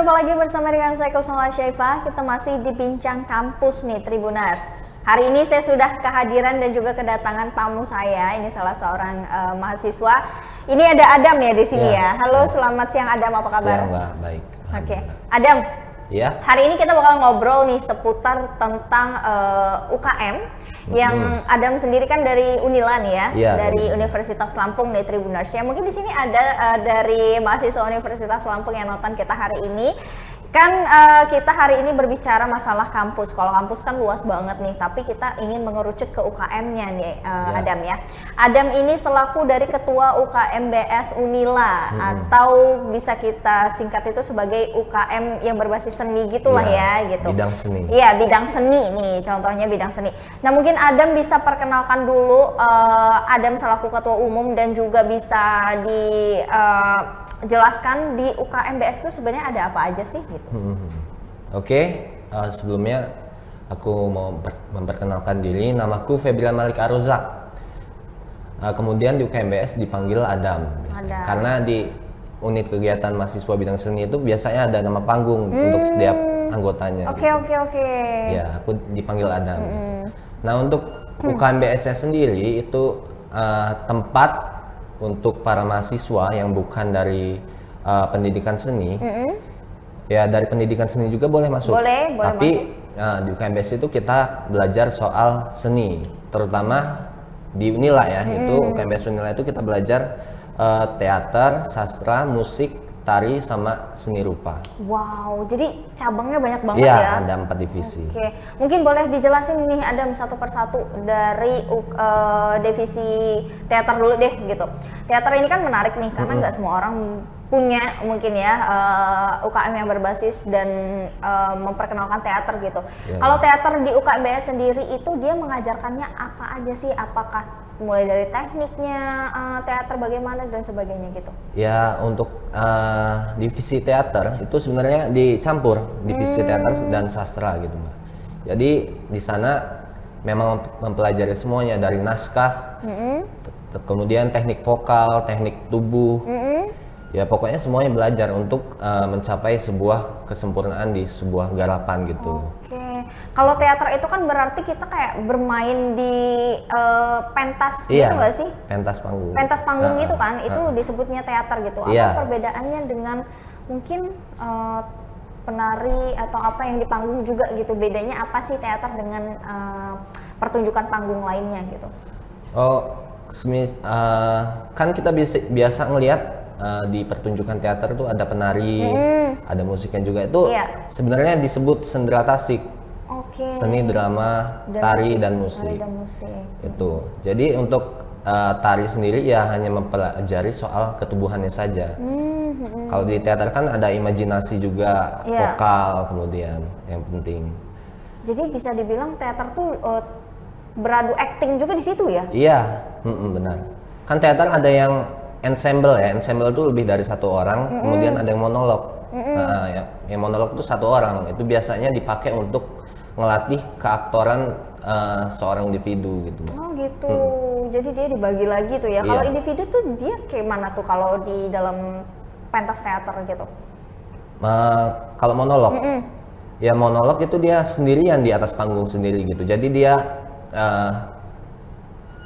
berjumpa lagi bersama dengan saya Kusnala Syaifah. Kita masih di Bincang Kampus nih Tribuners. Hari ini saya sudah kehadiran dan juga kedatangan tamu saya. Ini salah seorang mahasiswa. Ini ada Adam ya di sini ya. Halo, selamat siang Adam, apa kabar? Siang Mbak, baik. Oke, Adam. Ya. Hari ini kita bakal ngobrol nih seputar tentang UKM. Yang Adam sendiri kan dari Unilan ya, dari Universitas Lampung nih Tribuners ya. Mungkin di sini ada dari mahasiswa Universitas Lampung yang nonton kita hari ini. Kan kita hari ini berbicara masalah kampus. Kalau kampus kan luas banget nih, tapi kita ingin mengerucut ke UKM-nya nih Adam ya. Adam ini selaku dari Ketua UKMBS Unila atau bisa kita singkat itu sebagai UKM yang berbasis seni gitulah ya gitu. Bidang seni. Iya, bidang seni nih, contohnya bidang seni. Nah, mungkin Adam bisa perkenalkan dulu Adam selaku Ketua Umum dan juga bisa dijelaskan di UKMBS itu sebenarnya ada apa aja sih? Gitu. Oke, sebelumnya aku mau memperkenalkan diri, namaku Febrian Malik Arozak. Kemudian di UKMBS dipanggil Adam. Karena di unit kegiatan mahasiswa bidang seni itu biasanya ada nama panggung untuk setiap anggotanya. Oke. Ya, aku dipanggil Adam. Nah, untuk UKMBS-nya sendiri itu tempat untuk para mahasiswa yang bukan dari pendidikan seni. Ya, dari pendidikan seni juga boleh masuk. Boleh Tapi masuk. Di UKMBS itu kita belajar soal seni, terutama di Unila ya. Itu UKMBS Unila itu kita belajar teater, sastra, musik, tari, sama seni rupa. Wow, jadi cabangnya banyak banget ya? Iya, ada 4 divisi. Oke, mungkin boleh dijelasin nih Adam satu persatu dari divisi teater dulu deh gitu. Teater ini kan menarik nih karena nggak semua orang punya mungkin ya UKM yang berbasis dan memperkenalkan teater gitu. Kalau teater di UKMBS sendiri itu dia mengajarkannya apa aja sih? Apakah mulai dari tekniknya teater bagaimana dan sebagainya gitu? Ya, untuk divisi teater itu sebenarnya dicampur divisi teater dan sastra gitu Mbak. Jadi di sana memang mempelajari semuanya dari naskah, kemudian teknik vokal, teknik tubuh. Ya pokoknya semuanya belajar untuk mencapai sebuah kesempurnaan di sebuah garapan gitu. Oke, kalau teater itu kan berarti kita kayak bermain di pentas gitu nggak sih? Pentas panggung. Pentas panggung gitu kan, itu disebutnya teater gitu. Apa perbedaannya dengan mungkin penari atau apa yang di panggung juga gitu? Bedanya apa sih teater dengan pertunjukan panggung lainnya gitu? Kan kita biasa ngelihat di pertunjukan teater tuh ada penari, ada musiknya juga. Itu sebenarnya disebut sendera tasik. Seni, drama, tari, dan musik. Itu. Jadi untuk tari sendiri ya hanya mempelajari soal ketubuhannya saja. Kalau di teater kan ada imajinasi juga, vokal kemudian yang penting. Jadi bisa dibilang teater tuh beradu acting juga di situ ya? Iya, benar. Kan teater ada yang ensemble ya, ensemble itu lebih dari 1 orang, kemudian ada yang monolog. Yang monolog itu 1 orang, itu biasanya dipakai untuk ngelatih keaktoran seorang individu gitu. Oh gitu, jadi dia dibagi lagi tuh ya. Kalau individu tuh dia kayak mana tuh kalau di dalam pentas teater gitu? Kalau monolog, ya monolog itu dia sendirian di atas panggung sendiri gitu. Jadi dia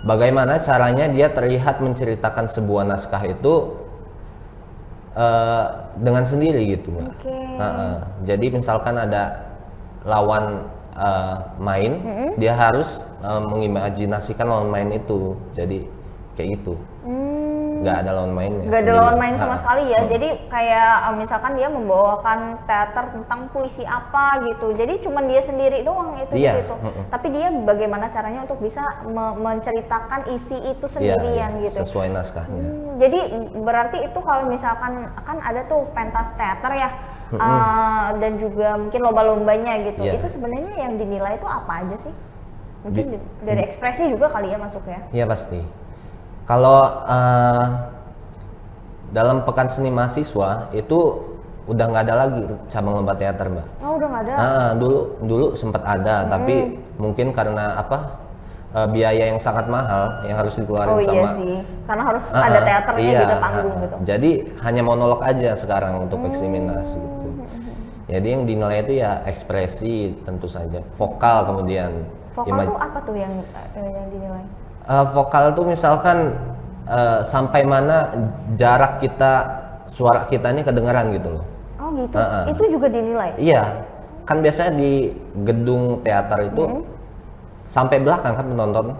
bagaimana caranya dia terlihat menceritakan sebuah naskah itu dengan sendiri gitu Mbak. Jadi misalkan ada lawan main, dia harus mengimajinasikan lawan main itu. Jadi kayak gitu. Nggak ada lawan mainnya. Nggak ada lawan main sama sekali ya. Jadi kayak misalkan dia membawakan teater tentang puisi apa gitu. Jadi cuman dia sendiri doang itu di situ. Tapi dia bagaimana caranya untuk bisa menceritakan isi itu sendirian gitu. Sesuai naskahnya. Jadi berarti itu kalau misalkan kan ada tuh pentas teater ya. Dan juga mungkin lomba-lombanya gitu. Itu sebenarnya yang dinilai itu apa aja sih? Mungkin dari ekspresi juga kali ya masuknya. Iya pasti. Kalau dalam pekan seni mahasiswa itu udah nggak ada lagi cabang lomba teater Mbak. Oh udah nggak ada? Dulu sempat ada, tapi mungkin karena biaya yang sangat mahal yang harus dikeluarin sama. Iya sih, karena harus ada teaternya juga panggung gitu. Jadi hanya monolog aja sekarang untuk eksaminasi gitu. Jadi yang dinilai itu ya ekspresi tentu saja, vokal kemudian. Vokal tuh apa tuh yang dinilai? Vokal tuh misalkan sampai mana jarak suara kita ini kedengaran gitu loh. Oh gitu. Itu juga dinilai? Iya, kan biasanya di gedung teater itu sampai belakang kan penonton,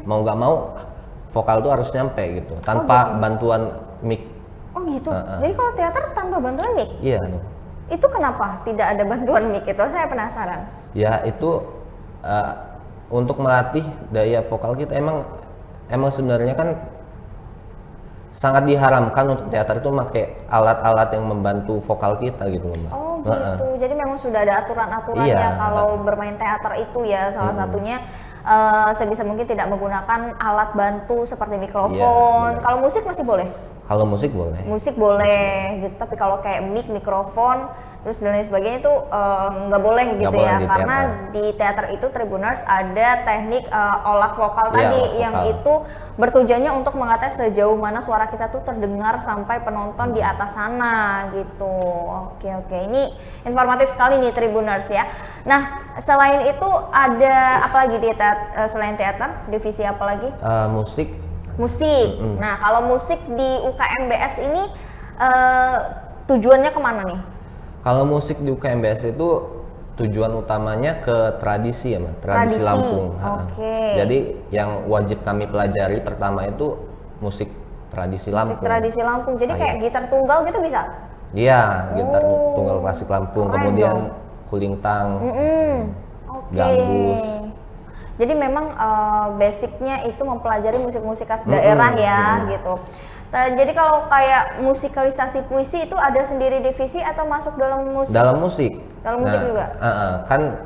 mau nggak mau vokal tuh harus nyampe gitu, tanpa bantuan mic. Oh gitu. Jadi kalau teater tanpa bantuan mic? Iya. Itu kenapa tidak ada bantuan mic itu? Saya penasaran. Ya itu untuk melatih daya vokal kita, emang sebenarnya kan sangat diharamkan untuk teater itu pakai alat-alat yang membantu vokal kita gitu loh, Mbak. Oh gitu. Jadi memang sudah ada aturan-aturannya kalau bermain teater itu ya, salah satunya sebisa mungkin tidak menggunakan alat bantu seperti mikrofon. Kalau musik masih boleh? Kalau musik boleh. Musik boleh gitu, tapi kalau kayak mic, mikrofon, terus dan lain sebagainya itu nggak boleh gitu ya, karena di teater itu Tribuners ada teknik olah vokal tadi yang itu bertujuannya untuk mengetes sejauh mana suara kita tuh terdengar sampai penonton di atas sana gitu. Oke, ini informatif sekali nih Tribuners ya. Nah selain itu ada apa lagi di selain teater, divisi apa lagi? Musik. Nah, kalau musik di UKMBS ini tujuannya kemana nih? Kalau musik di UKMBS itu tujuan utamanya ke tradisi ya, Mbak. Tradisi Lampung. Jadi yang wajib kami pelajari pertama itu musik tradisi Lampung. Musik tradisi Lampung. Jadi kayak gitar tunggal gitu bisa? Iya, gitar tunggal klasik Lampung. Kemudian kulintang, gambus. Jadi memang basicnya itu mempelajari musik-musik khas daerah ya gitu. Jadi kalau kayak musikalisasi puisi itu ada sendiri divisi atau masuk dalam musik? Dalam musik. Dalam musik juga? Kan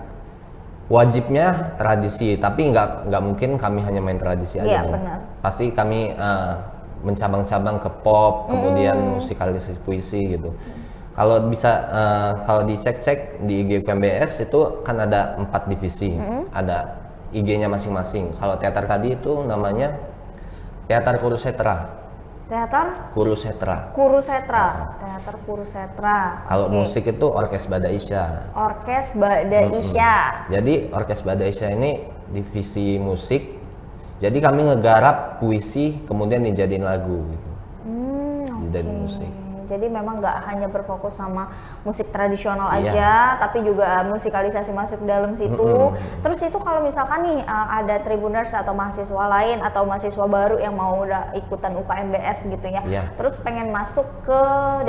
wajibnya tradisi, tapi nggak mungkin kami hanya main tradisi aja. Iya benar. Pasti kami mencabang-cabang ke pop, kemudian musikalisasi puisi gitu. Kalau bisa kalau dicek-cek di IG UKMBS itu kan ada 4 divisi, ada IG-nya masing-masing. Kalau teater tadi itu namanya Teater Kurusetra. Teater? Kurusetra. Teater Kurusetra. Kalau musik itu Orkes Bada Isya. Orkes Bada Isya. Jadi Orkes Bada Isya ini divisi musik. Jadi kami ngegarap puisi kemudian dijadiin lagu gitu. Dijadiin musik. Jadi memang nggak hanya berfokus sama musik tradisional aja, tapi juga musikalisasi masuk dalam situ. Terus itu kalau misalkan nih ada Tribuners atau mahasiswa lain atau mahasiswa baru yang mau udah ikutan UKMBS gitu ya, terus pengen masuk ke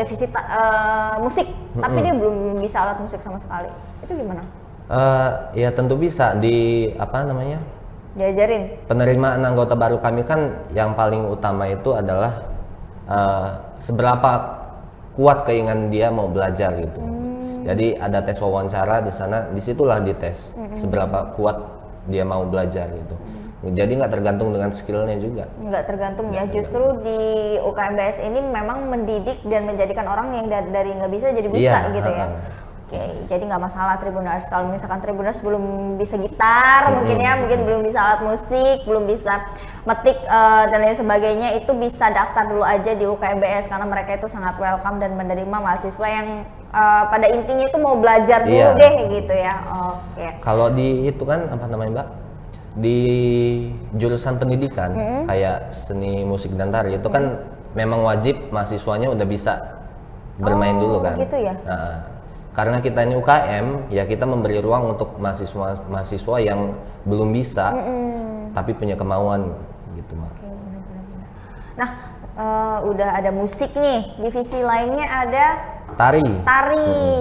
divisi musik, tapi dia belum bisa alat musik sama sekali, itu gimana? Ya tentu bisa diajarin. Penerimaan anggota baru kami kan yang paling utama itu adalah seberapa kuat keinginan dia mau belajar gitu. Jadi ada tes wawancara di sana, disitulah dites seberapa kuat dia mau belajar gitu. Jadi nggak tergantung dengan skillnya juga. Nggak tergantung ya. Justru di UKMBS ini memang mendidik dan menjadikan orang yang dari nggak bisa jadi bisa gitu ya. Oke, jadi nggak masalah Tribuners. Kalau misalkan Tribuners belum bisa gitar, mungkin belum bisa alat musik, belum bisa metik dan lain sebagainya, itu bisa daftar dulu aja di UKMBS karena mereka itu sangat welcome dan menerima mahasiswa yang pada intinya itu mau belajar dulu deh gitu ya. Oke. Kalau di itu kan Mbak? Di jurusan pendidikan kayak seni musik dan tari itu kan memang wajib mahasiswanya udah bisa bermain dulu kan. Gitu ya. Karena kita ini UKM, ya kita memberi ruang untuk mahasiswa yang belum bisa, tapi punya kemauan gitu, Mbak. Oke, benar. Nah, udah ada musik nih, divisi lainnya ada tari.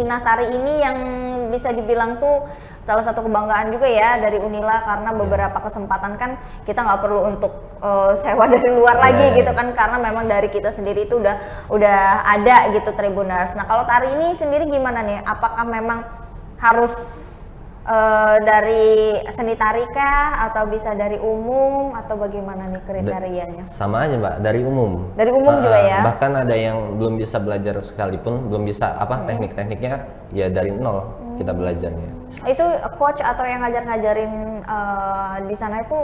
Nah, tari ini yang bisa dibilang tuh salah satu kebanggaan juga ya dari Unila, karena beberapa kesempatan kan kita nggak perlu untuk sewa dari luar lagi gitu kan, karena memang dari kita sendiri itu udah ada gitu Tribuners. Nah kalau tari ini sendiri gimana nih? Apakah memang harus dari seni tari kah, atau bisa dari umum, atau bagaimana nih kriterianya? Sama aja Mbak, dari umum. Dari umum juga ya? Bahkan ada yang belum bisa belajar sekalipun, belum bisa teknik-tekniknya ya dari nol kita belajarnya. Itu coach atau yang ngajarin di sana itu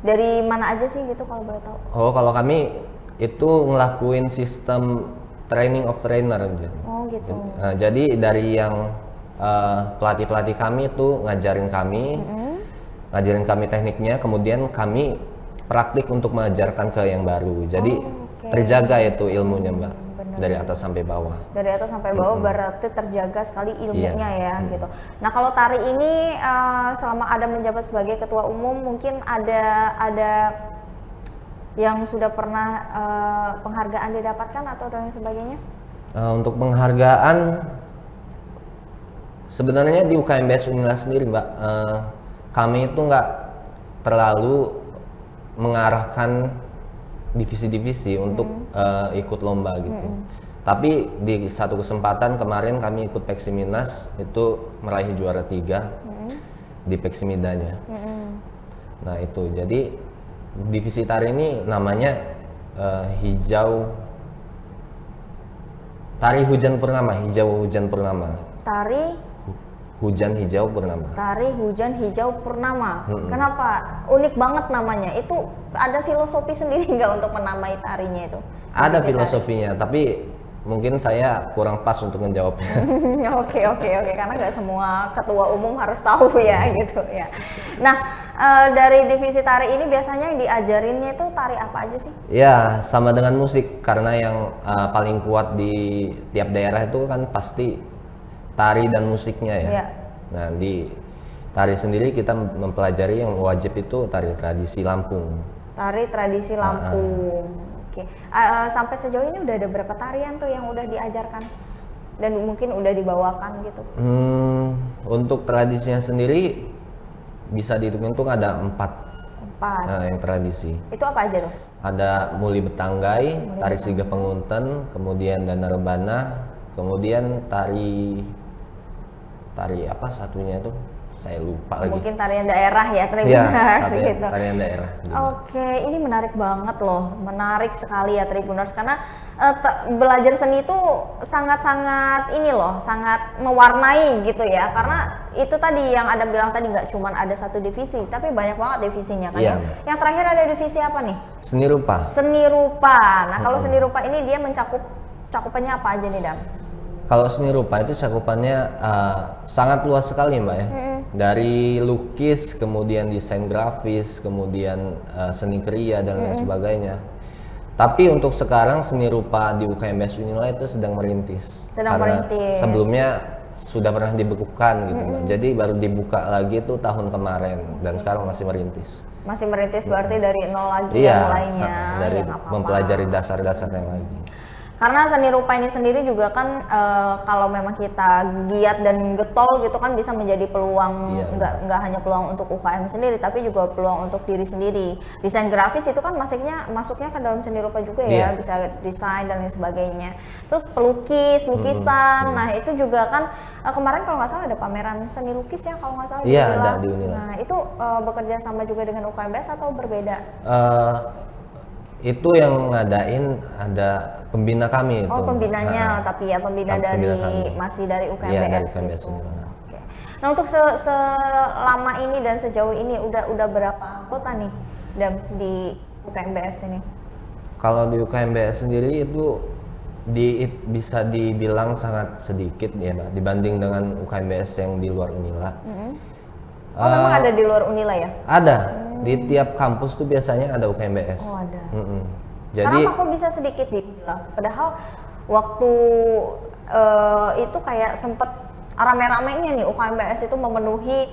dari mana aja sih gitu kalau boleh tahu? Oh, kalau kami itu ngelakuin sistem training of trainer gitu. Oh gitu. Jadi dari yang pelatih kami itu ngajarin kami tekniknya, kemudian kami praktik untuk mengajarkan ke yang baru. Jadi terjaga itu ilmunya Mbak. Bener. Dari atas sampai bawah. Dari atas sampai bawah berarti terjaga sekali ilmunya ya gitu. Nah kalau tari ini selama Adam menjabat sebagai ketua umum mungkin ada yang sudah pernah penghargaan didapatkan atau dan sebagainya? Untuk penghargaan sebenarnya di UKMBS Unila sendiri Mbak, kami itu nggak terlalu mengarahkan divisi-divisi untuk ikut lomba gitu. Tapi di satu kesempatan kemarin kami ikut Peksiminas itu meraih juara 3 di Peksimidanya. Nah itu jadi divisi tari ini namanya tari hujan purnama, hijau hujan purnama. Tari hujan hijau purnama. Tari hujan hijau purnama. Kenapa? Unik banget namanya. Itu ada filosofi sendiri nggak untuk menamai tarinya itu? Ada filosofinya, tapi mungkin saya kurang pas untuk menjawabnya. Oke, karena nggak semua ketua umum harus tahu ya gitu ya. Nah, dari divisi tari ini biasanya yang diajarinnya itu tari apa aja sih? Ya, sama dengan musik, karena yang paling kuat di tiap daerah itu kan pasti tari dan musiknya ya. Ya. Nah, di tari sendiri kita mempelajari yang wajib itu tari tradisi Lampung. Tari tradisi Lampung. Oke. Sampai sejauh ini udah ada berapa tarian tuh yang udah diajarkan dan mungkin udah dibawakan gitu? Untuk tradisinya sendiri bisa dihitung ada 4. Yang tradisi. Itu apa aja tuh? Ada Muli Betanggai, Tari Sigah Pengunten, kemudian Dana Rebana, kemudian tari apa satunya itu saya lupa lagi. Mungkin tarian daerah ya, Tribuners gitu. Tarian daerah. Oke, ini menarik banget loh, menarik sekali ya Tribuners karena belajar seni itu sangat-sangat ini loh, sangat mewarnai gitu ya. Karena itu tadi yang Adam bilang tadi nggak cuma ada satu divisi, tapi banyak banget divisinya kan ya. Yang terakhir ada divisi apa nih? Seni rupa. Seni rupa. Nah kalau seni rupa ini dia cakupannya apa aja nih Dam? Kalau seni rupa itu cakupannya sangat luas sekali Mbak ya. Dari lukis, kemudian desain grafis, kemudian seni kriya dan lain sebagainya. Tapi untuk sekarang seni rupa di UKMBS Unila itu sedang merintis. Sebelumnya sudah pernah dibekukan gitu Mbak. Jadi baru dibuka lagi tuh tahun kemarin dan sekarang masih merintis. Masih merintis berarti dari nol lagi yang mulainya. Dari mempelajari dasar-dasarnya lagi. Karena seni rupa ini sendiri juga kan kalau memang kita giat dan getol gitu kan bisa menjadi peluang, nggak hanya peluang untuk UKM sendiri tapi juga peluang untuk diri sendiri. Desain grafis itu kan masuknya ke dalam seni rupa juga ya, bisa desain dan lain sebagainya. Terus lukisan, nah itu juga kan kemarin kalau nggak salah ada pameran seni lukis ya kalau nggak salah di Unila. Ada di Unila. Nah itu bekerja sama juga dengan UKMBS atau berbeda? Itu yang ngadain ada pembina kami itu. Oh pembinanya, tapi ya pembina masih dari UKMBS. Iya dari UKMBS. Oke. Nah untuk selama ini dan sejauh ini udah berapa anggota nih di UKMBS ini? Kalau di UKMBS sendiri itu bisa dibilang sangat sedikit ya Mbak dibanding dengan UKMBS yang di luar Unila. Memang ada di luar Unila ya? Ada. Di tiap kampus tuh biasanya ada UKMBS. Oh ada. Jadi kenapa kok bisa sedikit di Unila? Padahal waktu itu kayak sempet rame-ramenya nih UKMBS itu memenuhi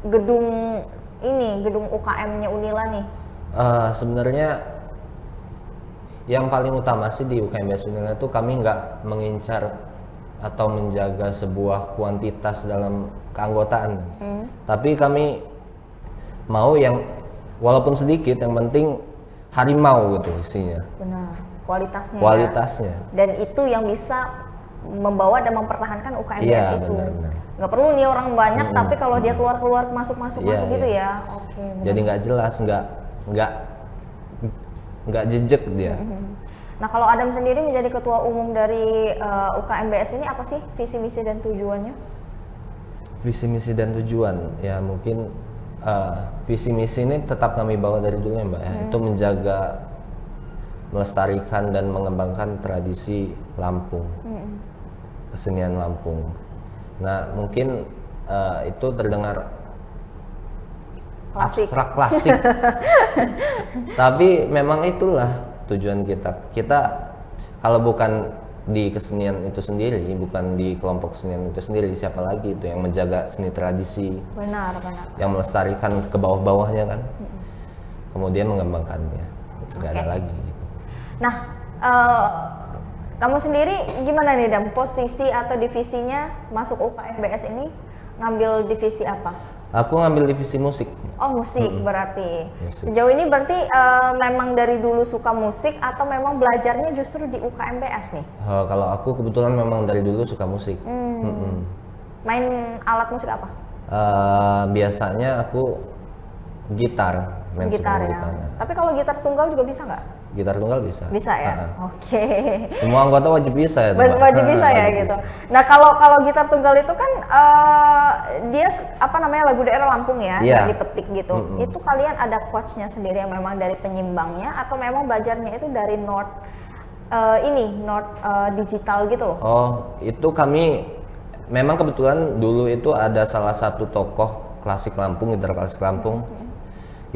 gedung UKM-nya Unila nih. Sebenarnya yang paling utama sih di UKMBS Unila itu kami nggak mengincar atau menjaga sebuah kuantitas dalam keanggotaan, tapi kami mau yang walaupun sedikit yang penting harimau gitu isinya. Benar, kualitasnya. Kualitasnya. Ya. Dan itu yang bisa membawa dan mempertahankan UKMBS itu. Benar. Nggak perlu nih orang banyak, tapi kalau dia keluar masuk gitu ya. Oke. Jadi nggak jelas, nggak jejak dia. Nah kalau Adam sendiri menjadi ketua umum dari UKMBS ini apa sih visi misi dan tujuannya? Visi misi dan tujuan ya mungkin visi misi ini tetap kami bawa dari dulu ya Mbak ya. Itu melestarikan dan mengembangkan tradisi Lampung, kesenian Lampung. Nah mungkin itu terdengar abstrak klasik, tapi memang itulah tujuan kita. Kita kalau bukan di kesenian itu sendiri, bukan di kelompok kesenian itu sendiri, siapa lagi itu yang menjaga seni tradisi? Benar. Yang melestarikan ke bawah-bawahnya kan, kemudian mengembangkannya, nggak ada lagi. Gitu. Nah, kamu sendiri gimana nih Dam? Posisi atau divisinya masuk UKMBS ini ngambil divisi apa? Aku ngambil divisi musik. Oh musik berarti. Musik. Sejauh ini berarti memang dari dulu suka musik atau memang belajarnya justru di UKMBS nih? Kalau aku kebetulan memang dari dulu suka musik. Main alat musik apa? Biasanya aku gitar, main gitar ya. Gitarnya. Tapi kalau gitar tunggal juga bisa nggak? Gitar tunggal bisa. Bisa ya. Oke. Semua anggota wajib bisa ya. Wajib bisa ya gitu. Nah kalau gitar tunggal itu kan dia apa namanya lagu daerah Lampung ya, yang dipetik gitu. Itu kalian ada coachnya sendiri yang memang dari penyimbangnya atau memang belajarnya itu dari note digital gitu loh? Oh itu kami memang kebetulan dulu itu ada salah satu tokoh klasik Lampung, gitar klasik Lampung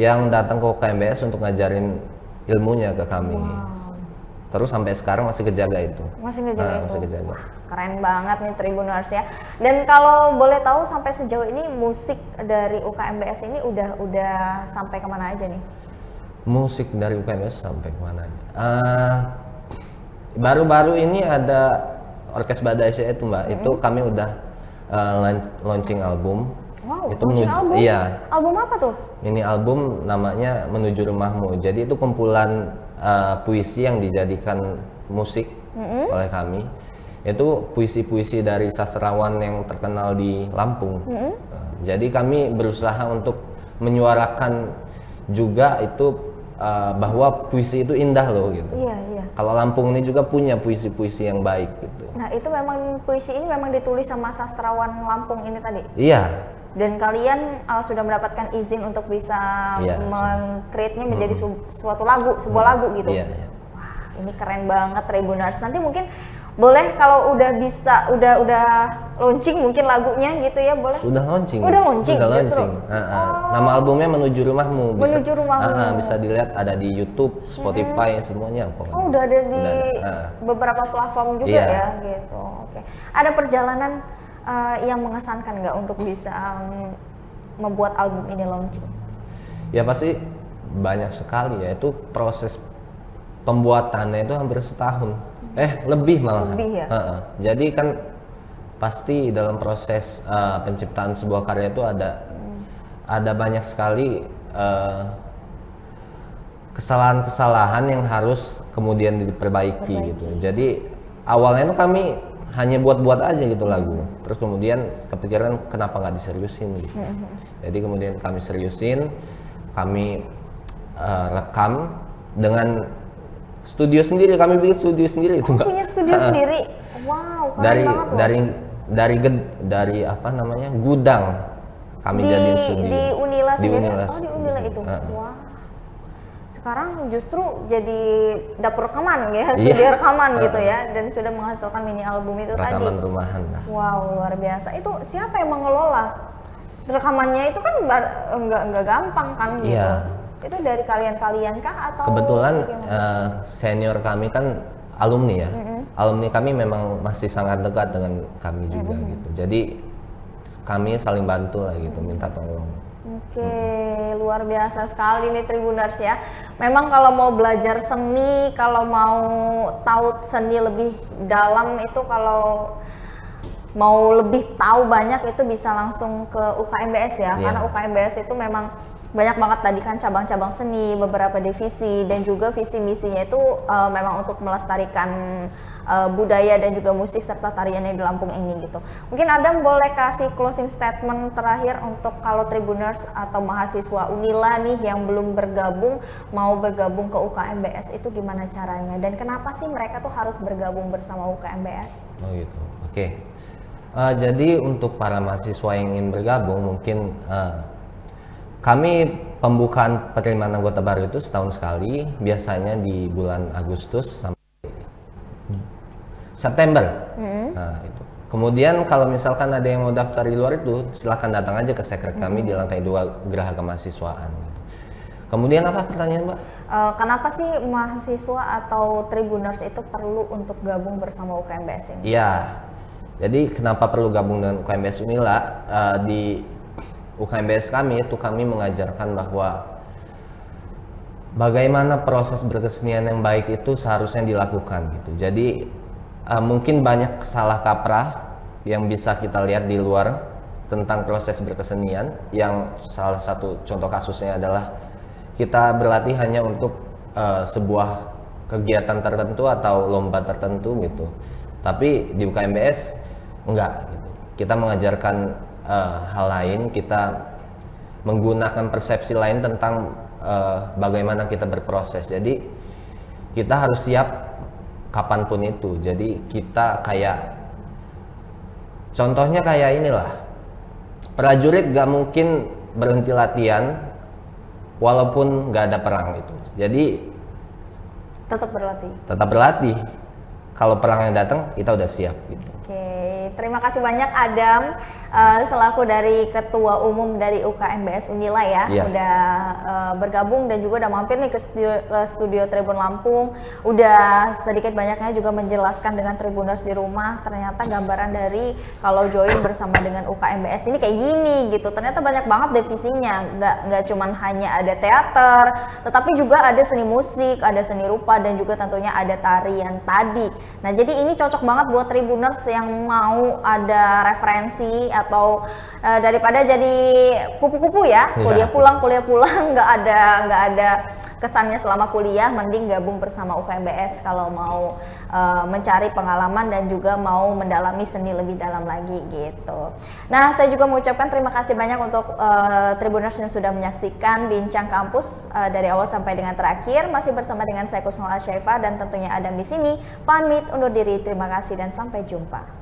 yang datang ke UKMBS untuk ngajarin ilmunya ke kami. Terus sampai sekarang masih kejaga itu. Masih kejaga itu. Masih kejaga. Wah, keren banget nih Tribuners ya. Dan kalau boleh tahu sampai sejauh ini musik dari UKMBS ini udah sampai kemana aja nih? Musik dari UKMBS sampai kemana aja? Baru-baru ini ada Orkes Badai itu Mbak. Itu kami udah launching album. Wow, itu album? Iya. Album apa tuh? Ini album namanya Menuju Rumahmu. Jadi itu kumpulan puisi yang dijadikan musik oleh kami. Itu puisi-puisi dari sastrawan yang terkenal di Lampung. Jadi kami berusaha untuk menyuarakan juga itu bahwa puisi itu indah loh gitu. Iya. Kalau Lampung ini juga punya puisi-puisi yang baik gitu. Nah itu memang puisi ini memang ditulis sama sastrawan Lampung ini tadi? Iya. Dan kalian sudah mendapatkan izin untuk bisa meng-create-nya menjadi suatu lagu, sebuah lagu gitu. Iya. Wah, ini keren banget Tribuners. Nanti mungkin boleh kalau udah bisa udah launching mungkin lagunya gitu ya, boleh? Sudah launching. Udah launching. Nama albumnya Menuju Rumahmu. Menuju Rumahmu. Bisa dilihat ada di YouTube, Spotify, semuanya pokoknya. Oh, udah ada di beberapa platform juga ya gitu. Oke. Ada perjalanan yang mengesankan nggak untuk bisa membuat album ini launching? Ya pasti banyak sekali ya, itu proses pembuatannya itu hampir setahun, lebih malah. Lebih ya? Jadi kan pasti dalam proses penciptaan sebuah karya itu ada banyak sekali kesalahan-kesalahan yang harus kemudian diperbaiki gitu. Jadi awalnya itu kami hanya buat-buat aja gitu lagu, terus kemudian kepikiran kenapa nggak diseriusin gitu. Jadi kemudian kami seriusin, kami rekam dengan studio sendiri, kami bikin studio sendiri itu Mbak. Punya studio sendiri, wow, keren banget loh. dari apa namanya gudang kami jadiin studio di Unila sendiri. Di Unila, di Unila itu. Wah. Sekarang justru jadi dapur rekaman ya, studio rekaman gitu ya, dan sudah menghasilkan mini album itu tadi. Rekaman rumahan. Wow, luar biasa. Itu siapa yang mengelola? Rekamannya itu kan nggak gampang kan gitu. Iya. Itu dari kalian kah atau? Kebetulan senior kami kan alumni ya. Alumni kami memang masih sangat dekat dengan kami juga gitu. Jadi kami saling bantu lah gitu, minta tolong. Oke, luar biasa sekali nih Tribuners ya. Memang kalau mau belajar seni, kalau mau tahu seni lebih dalam itu, kalau mau lebih tahu banyak itu bisa langsung ke UKMBS ya. Karena UKMBS itu memang banyak banget tadi kan cabang-cabang seni, beberapa divisi, dan juga visi misinya itu memang untuk melestarikan budaya dan juga musik serta tarian yang di Lampung ini gitu. Mungkin Adam boleh kasih closing statement terakhir untuk kalau Tribuners atau mahasiswa Unila nih yang belum bergabung, mau bergabung ke UKMBS itu gimana caranya dan kenapa sih mereka tuh harus bergabung bersama UKMBS? Oh gitu, oke. Jadi untuk para mahasiswa yang ingin bergabung mungkin kami pembukaan penerimaan anggota baru itu setahun sekali, biasanya di bulan Agustus sampai September. Nah, itu. Kemudian kalau misalkan ada yang mau daftar di luar itu, silahkan datang aja ke sekret kami di lantai 2 Geraha Kemahasiswaan. Kemudian apa pertanyaan, Mbak? Kenapa sih mahasiswa atau Tribuners itu perlu untuk gabung bersama UKMBS ini? Iya, jadi kenapa perlu gabung dengan UKMBS Unila? Di UKMBS kami itu kami mengajarkan bahwa bagaimana proses berkesenian yang baik itu seharusnya dilakukan gitu. Jadi mungkin banyak salah kaprah yang bisa kita lihat di luar tentang proses berkesenian, yang salah satu contoh kasusnya adalah kita berlatih hanya untuk sebuah kegiatan tertentu atau lomba tertentu gitu. Tapi di UKMBS enggak gitu. Kita mengajarkan hal lain, kita menggunakan persepsi lain tentang bagaimana kita berproses. Jadi kita harus siap kapanpun itu. Jadi kita kayak, contohnya kayak inilah, prajurit gak mungkin berhenti latihan walaupun gak ada perang itu. Jadi tetap berlatih. Tetap berlatih. Kalau perangnya datang, kita udah siap gitu. Oke, terima kasih banyak Adam selaku dari Ketua Umum dari UKMBS Unila ya, udah bergabung dan juga udah mampir nih ke studio Tribun Lampung, udah sedikit banyaknya juga menjelaskan dengan Tribuners di rumah ternyata gambaran dari kalau join bersama dengan UKMBS ini kayak gini gitu. Ternyata banyak banget divisinya, nggak cuman hanya ada teater, tetapi juga ada seni musik, ada seni rupa, dan juga tentunya ada tarian tadi. Nah, jadi ini cocok banget buat Tribuners yang mau ada referensi atau daripada jadi kupu-kupu ya, kuliah pulang nggak ada kesannya selama kuliah, mending gabung bersama UKMBS kalau mau mencari pengalaman dan juga mau mendalami seni lebih dalam lagi gitu. Nah, saya juga mengucapkan terima kasih banyak untuk Tribuners yang sudah menyaksikan Bincang Kampus dari awal sampai dengan terakhir. Masih bersama dengan saya Kusnul Asyaifah dan tentunya Adam di sini. Pamit undur diri, terima kasih dan sampai jumpa.